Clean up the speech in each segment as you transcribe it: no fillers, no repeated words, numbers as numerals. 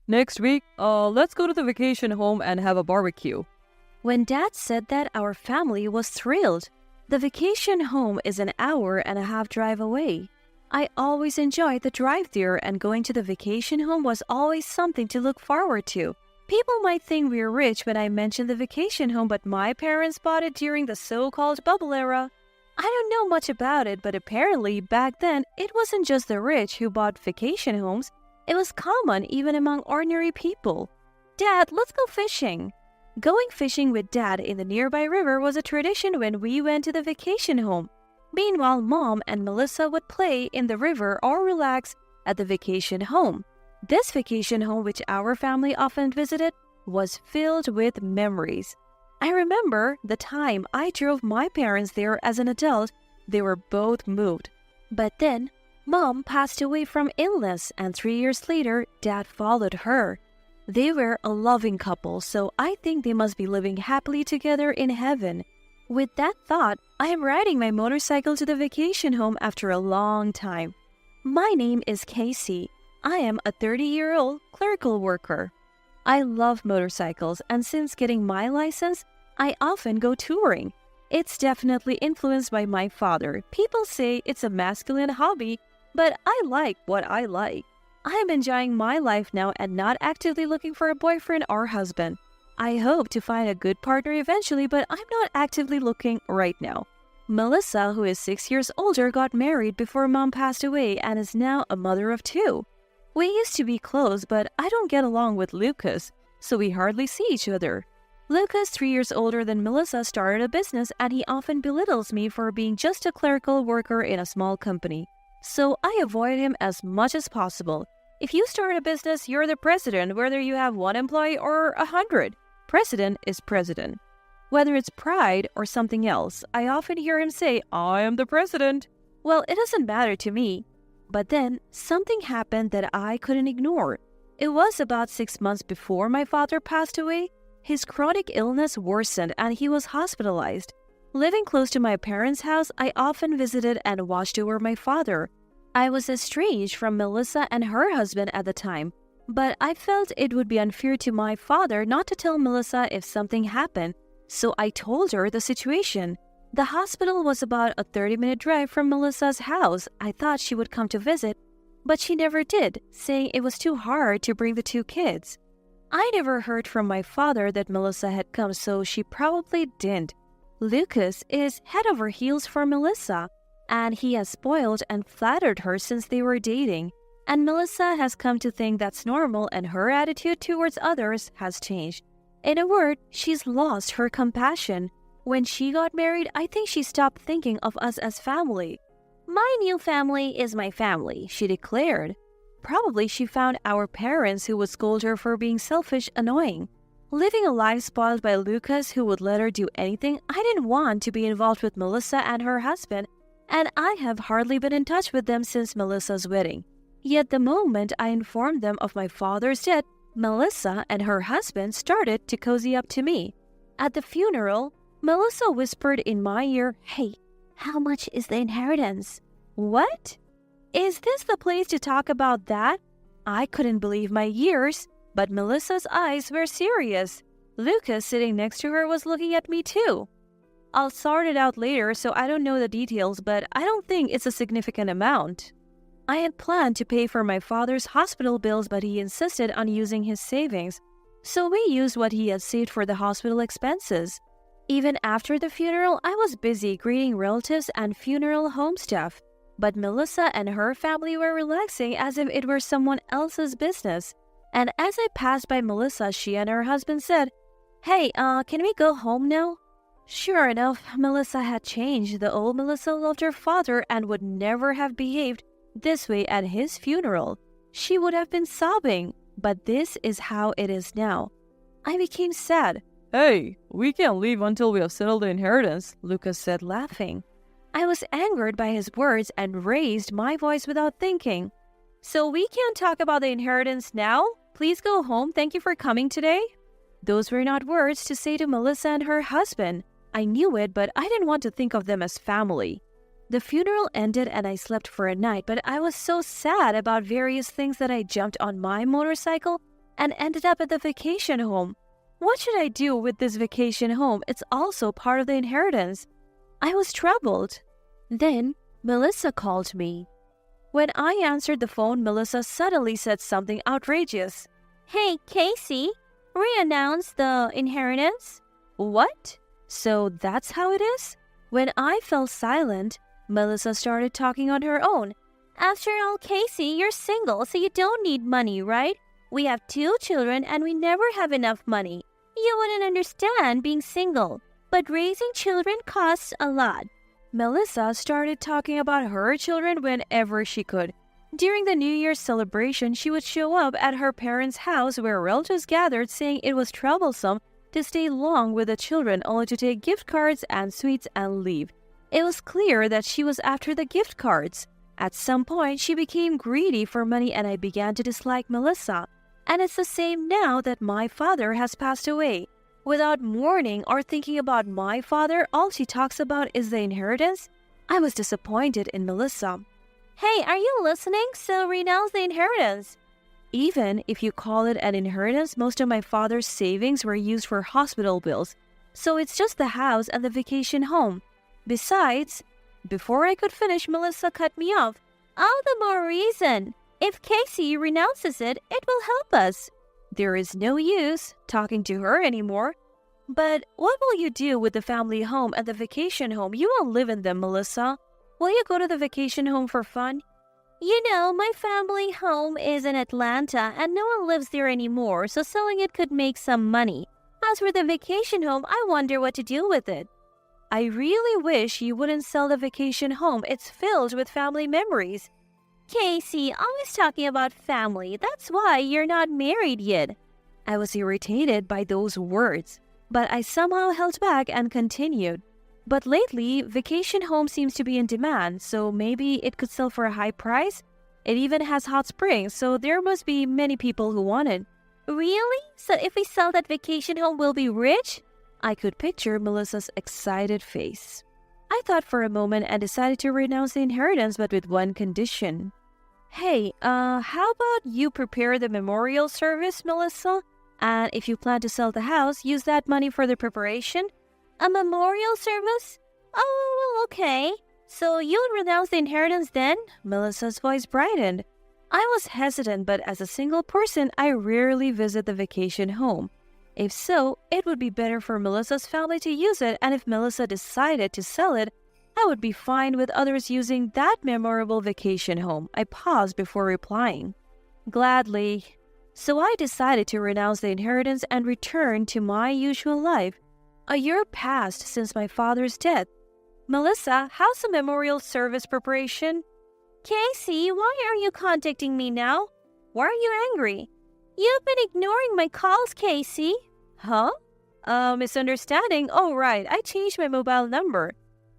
Next week, let's go to the vacation home and have a barbecue. When Dad said that, our family was thrilled. The vacation home is an hour-and-a-half drive away. I always enjoyed the drive there, and going to the vacation home was always something to look forward to. People might think we're rich when I mention the vacation home, but my parents bought it during the so-called bubble era. I don't know much about it, but apparently back then it wasn't just the rich who bought vacation homes. It was common even among ordinary people. Dad, let's go fishing. Going fishing with Dad in the nearby river was a tradition when we went to the vacation home. Meanwhile, Mom and Melissa would play in the river or relax at the vacation home. This vacation home, which our family often visited, was filled with memories. I remember the time I drove my parents there as an adult. They were both moved. But then, Mom passed away from illness, and 3 years later, Dad followed her. They were a loving couple, so I think they must be living happily together in heaven. With that thought, I am riding my motorcycle to the vacation home after a long time. My name is Casey. I am a 30-year-old clerical worker. I love motorcycles, and since getting my license, I often go touring. It's definitely influenced by my father. People say it's a masculine hobby, but I like what I like. I am enjoying my life now and not actively looking for a boyfriend or husband. I hope to find a good partner eventually, but I'm not actively looking right now. Melissa, who is 6 years older, got married before Mom passed away and is now a mother of 2. We used to be close, but I don't get along with Lucas, so we hardly see each other. Lucas, 3 years older than Melissa, started a business and he often belittles me for being just a clerical worker in a small company. So I avoid him as much as possible. If you start a business, you're the president, whether you have 1 employee or 100. President is president. Whether it's pride or something else, I often hear him say, "I am the president." Well, it doesn't matter to me. But then, something happened that I couldn't ignore. It was about 6 months before my father passed away. His chronic illness worsened and he was hospitalized. Living close to my parents' house, I often visited and watched over my father. I was estranged from Melissa and her husband at the time, but I felt it would be unfair to my father not to tell Melissa if something happened, so I told her the situation. The hospital was about a 30-minute drive from Melissa's house. I thought she would come to visit, but she never did, saying it was too hard to bring the 2 kids. I never heard from my father that Melissa had come, so she probably didn't. Lucas is head over heels for Melissa, and he has spoiled and flattered her since they were dating. And Melissa has come to think that's normal and her attitude towards others has changed. In a word, she's lost her compassion. When she got married, I think she stopped thinking of us as family. "My new family is my family," she declared. Probably she found our parents who would scold her for being selfish annoying. Living a life spoiled by Lucas, who would let her do anything, I didn't want to be involved with Melissa and her husband, and I have hardly been in touch with them since Melissa's wedding. Yet the moment I informed them of my father's death, Melissa and her husband started to cozy up to me. At the funeral, Melissa whispered in my ear, "Hey, how much is the inheritance?" What? Is this the place to talk about that? I couldn't believe my ears, but Melissa's eyes were serious. Lucas, sitting next to her, was looking at me too. "I'll sort it out later, so I don't know the details, but I don't think it's a significant amount." I had planned to pay for my father's hospital bills, but he insisted on using his savings, so we used what he had saved for the hospital expenses. Even after the funeral, I was busy greeting relatives and funeral home staff, but Melissa and her family were relaxing as if it were someone else's business. And as I passed by Melissa, she and her husband said, "Hey, can we go home now?" Sure enough, Melissa had changed. The old Melissa loved her father and would never have behaved this way at his funeral. She would have been sobbing, but this is how it is now. I became sad. "Hey, we can't leave until we have settled the inheritance," Lucas said, laughing. I was angered by his words and raised my voice without thinking. "So we can't talk about the inheritance now? Please go home. Thank you for coming today." Those were not words to say to Melissa and her husband. I knew it, but I didn't want to think of them as family. The funeral ended and I slept for a night, but I was so sad about various things that I jumped on my motorcycle and ended up at the vacation home. What should I do with this vacation home? It's also part of the inheritance. I was troubled. Then Melissa called me. When I answered the phone, Melissa suddenly said something outrageous. "Hey, Casey, re-announce the inheritance." What? So that's how it is? When I fell silent, Melissa started talking on her own. "After all, Casey, you're single, so you don't need money, right? We have 2 children and we never have enough money. You wouldn't understand being single, but raising children costs a lot." Melissa started talking about her children whenever she could. During the New Year's celebration, she would show up at her parents' house where relatives gathered, saying it was troublesome to stay long with the children only to take gift cards and sweets and leave. It was clear that she was after the gift cards. At some point, she became greedy for money and I began to dislike Melissa. And it's the same now that my father has passed away. Without mourning or thinking about my father, all she talks about is the inheritance. I was disappointed in Melissa. "Hey, are you listening? So renounce the inheritance." Even if you call it an inheritance, most of my father's savings were used for hospital bills. So it's just the house and the vacation home. Besides, before I could finish, Melissa cut me off. "All the more reason. If Casey renounces it, it will help us." There is no use talking to her anymore. "But what will you do with the family home and the vacation home? You won't live in them, Melissa. Will you go to the vacation home for fun?" "You know, my family home is in Atlanta and no one lives there anymore, so selling it could make some money. As for the vacation home, I wonder what to do with it." "I really wish you wouldn't sell the vacation home. It's filled with family memories." "Casey, always talking about family. That's why you're not married yet." I was irritated by those words, but I somehow held back and continued. "But lately, vacation home seems to be in demand, so maybe it could sell for a high price? It even has hot springs, so there must be many people who want it." "Really? So if we sell that vacation home, we'll be rich?" I could picture Melissa's excited face. I thought for a moment and decided to renounce the inheritance, but with one condition. "Hey, how about you prepare the memorial service, Melissa? And if you plan to sell the house, use that money for the preparation." "A memorial service? Oh, well, okay. So you'll renounce the inheritance then?" Melissa's voice brightened. I was hesitant, but as a single person, I rarely visit the vacation home. If so, it would be better for Melissa's family to use it, and if Melissa decided to sell it, I would be fine with others using that memorable vacation home. I paused before replying. "Gladly." So I decided to renounce the inheritance and return to my usual life. A year passed since my father's death. "Melissa, how's the memorial service preparation?" "Casey, why are you contacting me now? Why are you angry?" "You've been ignoring my calls, Casey." "Huh? Misunderstanding? Oh, right. I changed my mobile number."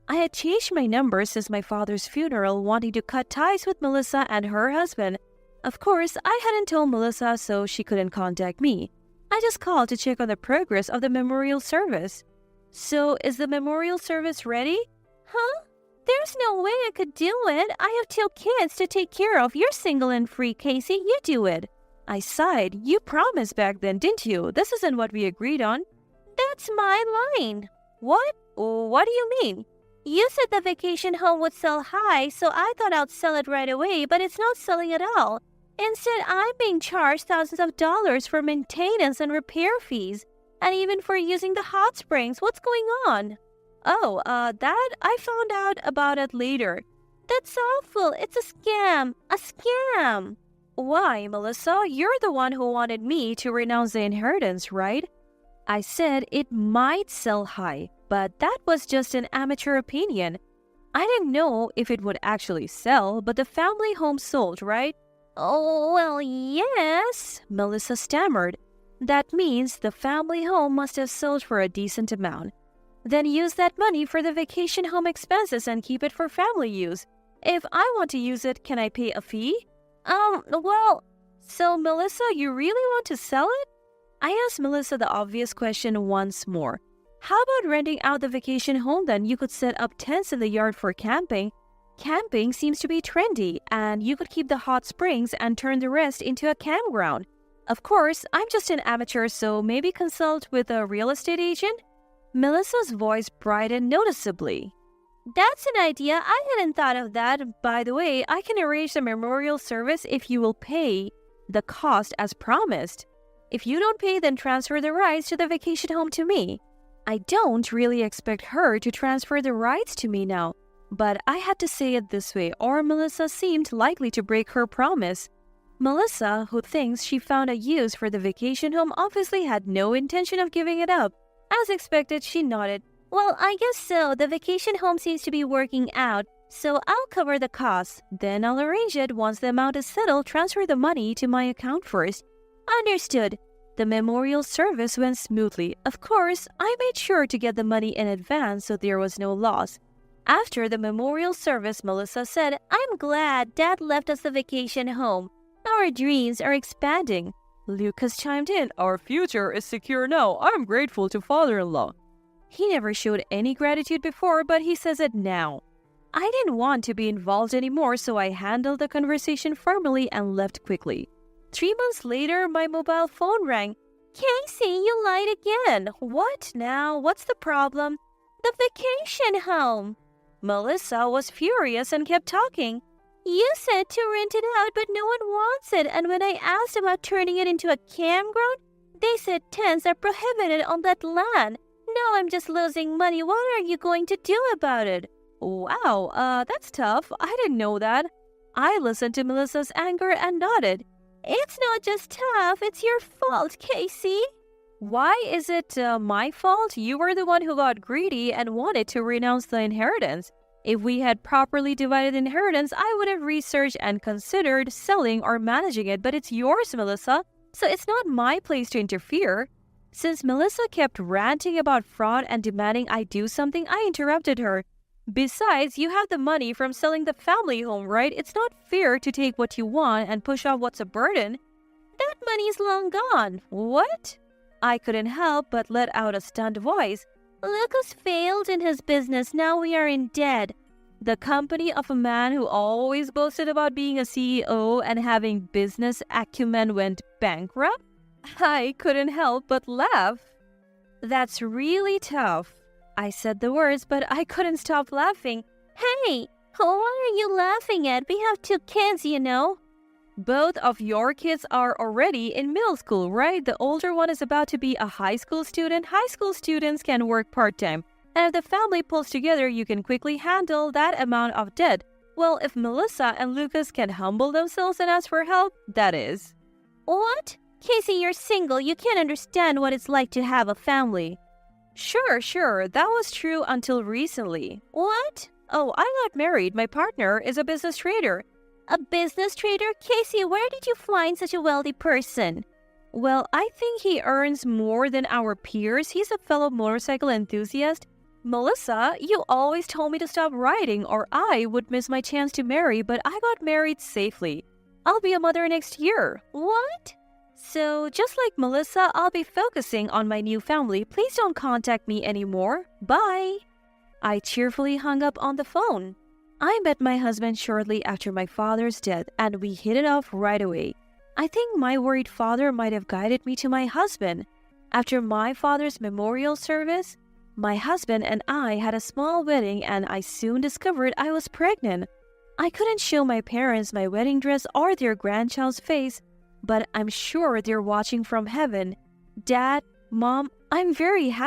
I had changed my number since my father's funeral, wanting to cut ties with Melissa and her husband. Of course, I hadn't told Melissa, so she couldn't contact me. I just called to check on the progress of the memorial service. "So, is the memorial service ready?" "Huh? There's no way I could do it. I have 2 kids to take care of. You're single and free, Casey. You do it." I sighed. "You promised back then, didn't you? This isn't what we agreed on." "That's my line." "What? What do you mean?" "You said the vacation home would sell high, so I thought I'd sell it right away, but it's not selling at all. Instead, I'm being charged thousands of dollars for maintenance and repair fees, and even for using the hot springs. What's going on?" "Oh, that I found out about it later." "That's awful. It's a scam. A scam." "Why, Melissa? You're the one who wanted me to renounce the inheritance, right?" I said it might sell high, but that was just an amateur opinion. I didn't know if it would actually sell, but the family home sold, right? "Oh, well, yes," Melissa stammered. "That means the family home must have sold for a decent amount. Then use that money for the vacation home expenses and keep it for family use. If I want to use it, can I pay a fee?" Well, so Melissa, you really want to sell it?" I asked Melissa the obvious question once more. "How about renting out the vacation home then? You could set up tents in the yard for camping. Camping seems to be trendy, and you could keep the hot springs and turn the rest into a campground." Of course, I'm just an amateur, so maybe consult with a real estate agent? Melissa's voice brightened noticeably. That's an idea. I hadn't thought of that. By the way, I can arrange the memorial service if you will pay the cost as promised. If you don't pay, then transfer the rights to the vacation home to me. I don't really expect her to transfer the rights to me now, but I had to say it this way, or Melissa seemed likely to break her promise. Melissa, who thinks she found a use for the vacation home, obviously had no intention of giving it up. As expected, she nodded. Well, I guess so. The vacation home seems to be working out, so I'll cover the costs. Then I'll arrange it. Once the amount is settled, transfer the money to my account first. Understood. The memorial service went smoothly. Of course, I made sure to get the money in advance so there was no loss. After the memorial service, Melissa said, I'm glad Dad left us the vacation home. Our dreams are expanding. Lucas chimed in, our future is secure now. I'm grateful to father-in-law. He never showed any gratitude before, but he says it now. I didn't want to be involved anymore, so I handled the conversation firmly and left quickly. 3 months later, my mobile phone rang. Casey, you lied again. What now? What's the problem? The vacation home. Melissa was furious and kept talking. You said to rent it out, but no one wants it. And when I asked about turning it into a campground, they said tents are prohibited on that land. Now I'm just losing money. What are you going to do about it? Wow, that's tough. I didn't know that. I listened to Melissa's anger and nodded. It's not just tough, it's your fault, Casey. Why is it my fault? You were the one who got greedy and wanted to renounce the inheritance. If we had properly divided inheritance, I would have researched and considered selling or managing it, but it's yours, Melissa, so it's not my place to interfere. Since Melissa kept ranting about fraud and demanding I do something, I interrupted her. Besides, you have the money from selling the family home, right? It's not fair to take what you want and push off what's a burden. That money's long gone. What? I couldn't help but let out a stunned voice. Lucas failed in his business. Now we are in debt. The company of a man who always boasted about being a CEO and having business acumen went bankrupt? I couldn't help but laugh. That's really tough. I said the words, but I couldn't stop laughing. Hey, what are you laughing at? We have 2 kids, you know. Both of your kids are already in middle school, right? The older one is about to be a high school student. High school students can work part-time. And if the family pulls together, you can quickly handle that amount of debt. Well, if Melissa and Lucas can humble themselves and ask for help, that is. What? Casey, you're single. You can't understand what it's like to have a family. Sure. That was true until recently. What? Oh, I got married. My partner is a business trader. A business trader? Casey, where did you find such a wealthy person? Well, I think he earns more than our peers. He's a fellow motorcycle enthusiast. Melissa, you always told me to stop riding or I would miss my chance to marry, but I got married safely. I'll be a mother next year. What? So, just like Melissa, I'll be focusing on my new family. Please don't contact me anymore. Bye. I cheerfully hung up on the phone. I met my husband shortly after my father's death, and we hit it off right away. I think my worried father might have guided me to my husband. After my father's memorial service, my husband and I had a small wedding, and I soon discovered I was pregnant. I couldn't show my parents my wedding dress or their grandchild's face, but I'm sure they're watching from heaven. Dad, Mom, I'm very happy